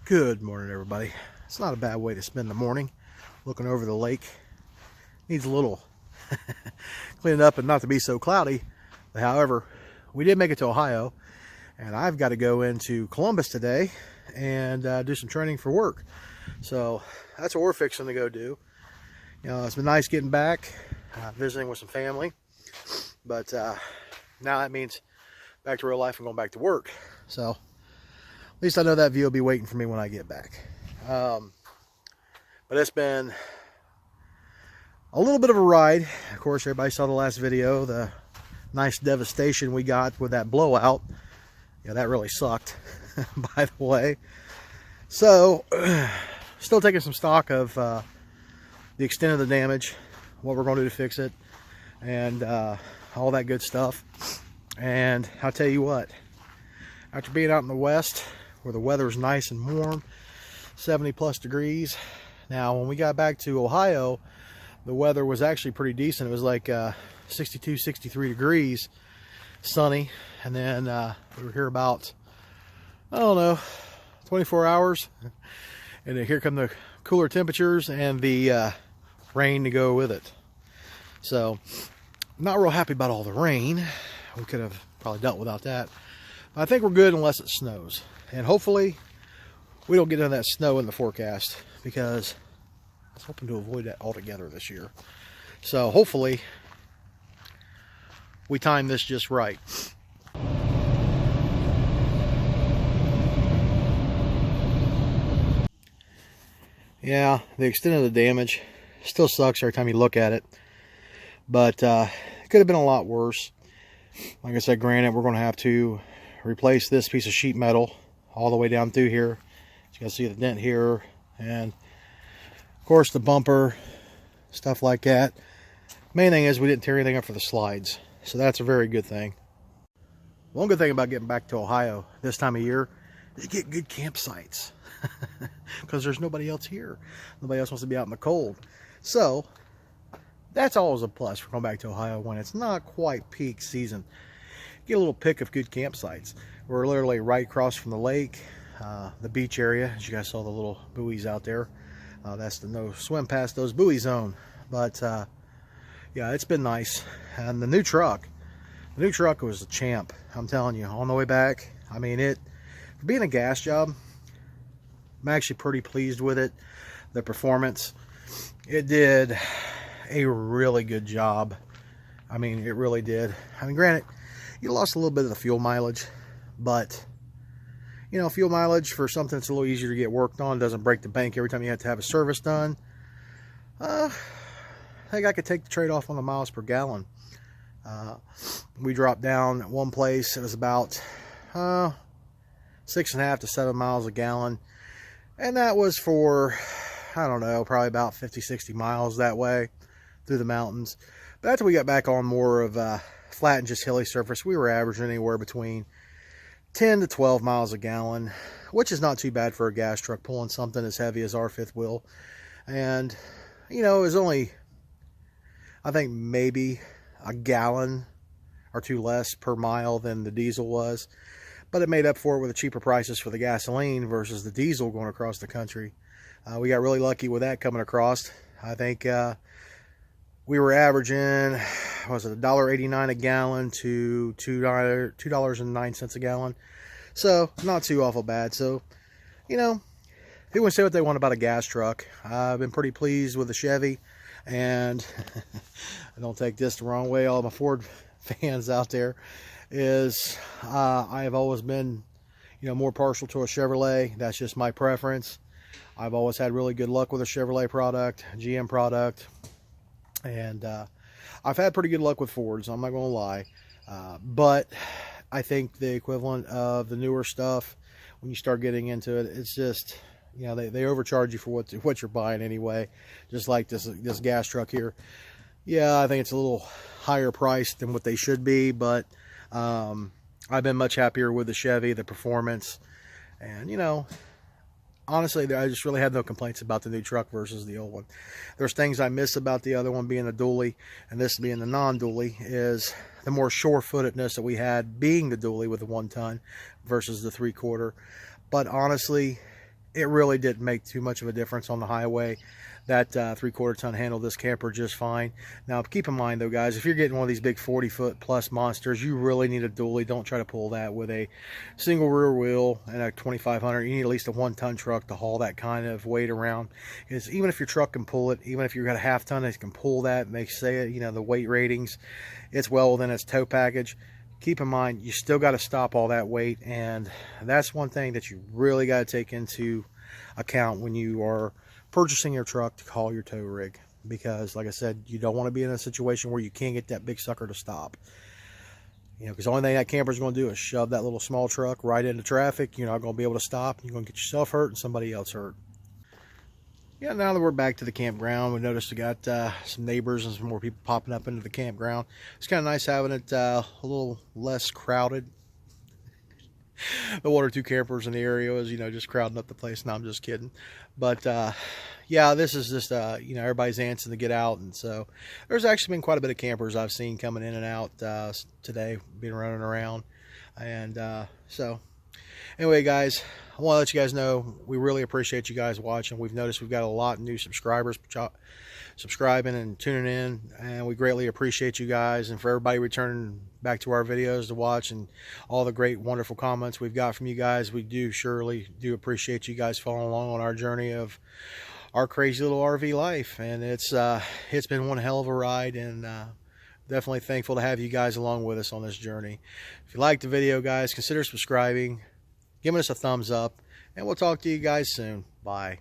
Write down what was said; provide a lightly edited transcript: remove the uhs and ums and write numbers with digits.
Good morning, everybody. It's not a bad way to spend the morning. Looking over the lake. Needs a little cleaning up and not to be so cloudy. However, we did make it to Ohio, and I've got to go into Columbus today and do some training for work. So that's what we're fixing to go do. You know, it's been nice getting back, visiting with some family, but now that means back to real life and going back to work. So at least I know that view will be waiting for me when I get back. But it's been a little bit of a ride. Of course, everybody saw the last video, the nice devastation we got with that blowout. Yeah, that really sucked, by the way. So, still taking some stock of the extent of the damage, what we're going to do to fix it, and all that good stuff. And I'll tell you what, after being out in the west, where the weather's nice and warm, 70 plus degrees. Now, when we got back to Ohio, the weather was actually pretty decent. It was like 62, 63 degrees, sunny. And then we were here about, I don't know, 24 hours. And then here come the cooler temperatures and the rain to go with it. So, not real happy about all the rain. We could have probably dealt without that. But I think we're good unless it snows. And hopefully we don't get into that snow in the forecast, because I was hoping to avoid that altogether this year. So hopefully we time this just right. Yeah, the extent of the damage still sucks every time you look at it, but it could have been a lot worse. Like I said, granted, we're going to have to replace this piece of sheet metal all the way down through here. You can see the dent here, and of course the bumper, stuff like that. Main thing is we didn't tear anything up for the slides, so that's a very good thing. One good thing about getting back to Ohio this time of year is you get good campsites, because there's nobody else here. Nobody else wants to be out in the cold. So that's always a plus for going back to Ohio when it's not quite peak season. Get a little pick of good campsites. We're literally right across from the lake, the beach area. As you guys saw the little buoys out there. That's the no swim past those buoy zone. But yeah, it's been nice. And the new truck was a champ. I'm telling you, on the way back, I mean, for being a gas job, I'm actually pretty pleased with it. The performance, it did a really good job. I mean, it really did. I mean, granted, you lost a little bit of the fuel mileage, but you know, fuel mileage for something that's a little easier to get worked on, doesn't break the bank every time you have to have a service done. I think I could take the trade-off on the miles per gallon. We dropped down at one place, it was about 6.5 to 7 miles a gallon, and that was for, I don't know, probably about 50-60 miles that way through the mountains. But after we got back on more of flat and just hilly surface, we were averaging anywhere between 10 to 12 miles a gallon, which is not too bad for a gas truck pulling something as heavy as our fifth wheel. And you know, it was only, I think, maybe a gallon or two less per mile than the diesel was, but it made up for it with the cheaper prices for the gasoline versus the diesel going across the country. We got really lucky with that coming across. I think we were averaging, was it $1.89 a gallon to $2.09 a gallon. So not too awful bad. So, you know, people can say what they want about a gas truck. I've been pretty pleased with the Chevy, and I don't take this the wrong way, all my Ford fans out there, is I have always been, you know, more partial to a Chevrolet. That's just my preference. I've always had really good luck with a Chevrolet product, GM product. And I've had pretty good luck with Fords, I'm not going to lie. But I think the equivalent of the newer stuff, when you start getting into it, it's just, you know, they overcharge you for what you're buying anyway. Just like this gas truck here. Yeah, I think it's a little higher priced than what they should be, but I've been much happier with the Chevy, the performance. And, you know, honestly, I just really had no complaints about the new truck versus the old one. There's things I miss about the other one being the dually and this being the non-dually, is the more sure-footedness that we had being the dually with the 1 ton versus the 3/4. But honestly, it really didn't make too much of a difference on the highway. That 3/4 ton handled this camper just fine. Now keep in mind though, guys, if you're getting one of these big 40-foot plus monsters, you really need a dually. Don't try to pull that with a single rear wheel and a 2500. You need at least a 1-ton truck to haul that kind of weight around. Because even if your truck can pull it, even if you've got a 1/2 ton that can pull that, and they say, you know, the weight ratings, it's well within its tow package. Keep in mind, you still got to stop all that weight, and that's one thing that you really got to take into account when you are purchasing your truck to haul your tow rig. Because like I said, you don't want to be in a situation where you can't get that big sucker to stop. You know, because the only thing that camper's going to do is shove that little small truck right into traffic. You're not going to be able to stop. You're going to get yourself hurt and somebody else hurt. Yeah, now that we're back to the campground, we noticed we got some neighbors and some more people popping up into the campground. It's kind of nice having it a little less crowded. The 1 or 2 campers in the area was, you know, just crowding up the place. No, I'm just kidding. But yeah, this is just you know, everybody's antsing to get out, and so there's actually been quite a bit of campers I've seen coming in and out today, been running around. And so anyway, guys, I want to let you guys know we really appreciate you guys watching. We've noticed we've got a lot of new subscribers subscribing and tuning in, and we greatly appreciate you guys, and for everybody returning back to our videos to watch, and all the great wonderful comments we've got from you guys. We surely do appreciate you guys following along on our journey of our crazy little RV life, and it's been one hell of a ride, and definitely thankful to have you guys along with us on this journey. If you liked the video, guys, consider subscribing, giving us a thumbs up, and we'll talk to you guys soon. Bye.